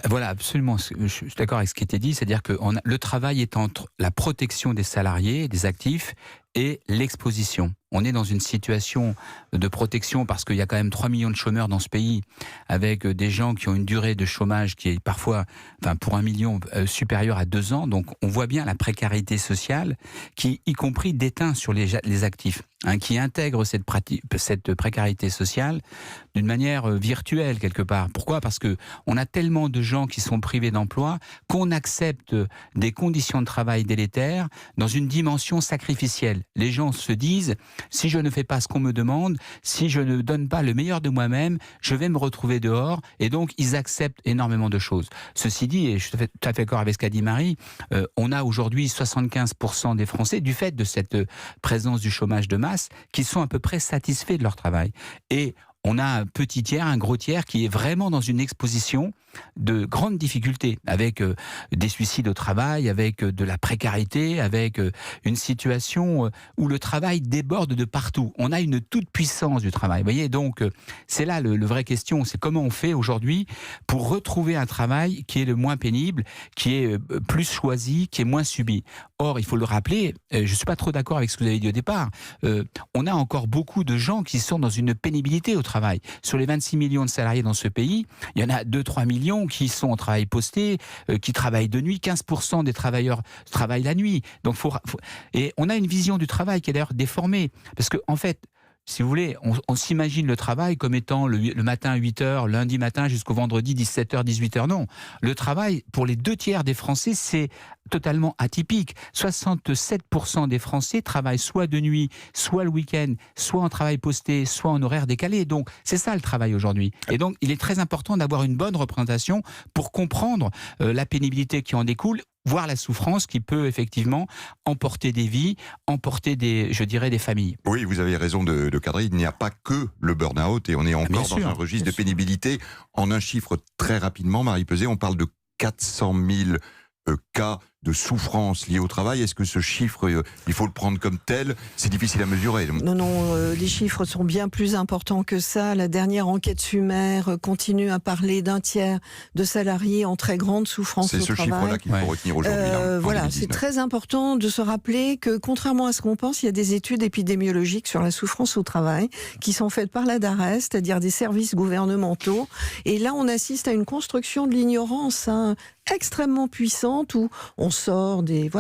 Voilà, absolument. Je suis d'accord avec ce qui était dit, c'est-à-dire que le travail est entre la protection des salariés, des actifs, et l'exposition. On est dans une situation de protection parce qu'il y a quand même 3 millions de chômeurs dans ce pays, avec des gens qui ont une durée de chômage qui est parfois, pour 1 million, supérieure à 2 ans. Donc on voit bien la précarité sociale qui, y compris, déteint sur les actifs, qui intègre cette précarité sociale d'une manière virtuelle quelque part. Pourquoi ? Parce que on a tellement de gens qui sont privés d'emploi qu'on accepte des conditions de travail délétères dans une dimension sacrificielle. Les gens se disent, si je ne fais pas ce qu'on me demande, si je ne donne pas le meilleur de moi-même, je vais me retrouver dehors, et donc ils acceptent énormément de choses. Ceci dit, et je suis tout à fait d'accord avec ce qu'a dit Marie, on a aujourd'hui 75% des Français, du fait de cette présence du chômage de masse, qui sont à peu près satisfaits de leur travail. Et on a un petit tiers, un gros tiers qui est vraiment dans une exposition de grandes difficultés, avec des suicides au travail, avec de la précarité, avec une situation où le travail déborde de partout. On a une toute-puissance du travail. Vous voyez, donc c'est là le vraie question, c'est comment on fait aujourd'hui pour retrouver un travail qui est le moins pénible, qui est plus choisi, qui est moins subi. Or, il faut le rappeler, je ne suis pas trop d'accord avec ce que vous avez dit au départ, on a encore beaucoup de gens qui sont dans une pénibilité au travail. Sur les 26 millions de salariés dans ce pays, il y en a 2-3 millions qui sont en travail posté, qui travaillent de nuit. 15% des travailleurs travaillent la nuit. Donc et on a une vision du travail qui est d'ailleurs déformée. Parce que, en fait, si vous voulez, on s'imagine le travail comme étant le matin 8h, lundi matin jusqu'au vendredi 17h, 18h. Non. Le travail, pour les 2 tiers des Français, c'est totalement atypique. 67% des Français travaillent soit de nuit, soit le week-end, soit en travail posté, soit en horaire décalé. Donc, c'est ça le travail aujourd'hui. Et donc, il est très important d'avoir une bonne représentation pour comprendre la pénibilité qui en découle, voire la souffrance qui peut effectivement emporter des vies, emporter des familles. Oui, vous avez raison de cadrer. Il n'y a pas que le burn-out et on est encore dans un registre de pénibilité. En un chiffre très rapidement, Marie Peset, on parle de 400 000 cas de souffrance liée au travail. Est-ce que ce chiffre, il faut le prendre comme tel? C'est difficile à mesurer. Non, les chiffres sont bien plus importants que ça. La dernière enquête Sumer continue à parler d'1 tiers de salariés en très grande souffrance au travail. C'est ce chiffre-là qu'il faut retenir aujourd'hui. Voilà, c'est très important de se rappeler que, contrairement à ce qu'on pense, il y a des études épidémiologiques sur la souffrance au travail qui sont faites par la DARES, c'est-à-dire des services gouvernementaux. Et là, on assiste à une construction de l'ignorance extrêmement puissante où on sort des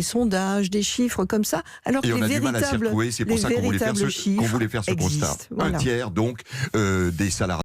sondages, des chiffres comme ça, alors que on a du mal à s'y retrouver. C'est pour ça qu'on voulait faire ce constat. Voilà. 1 tiers donc des salariés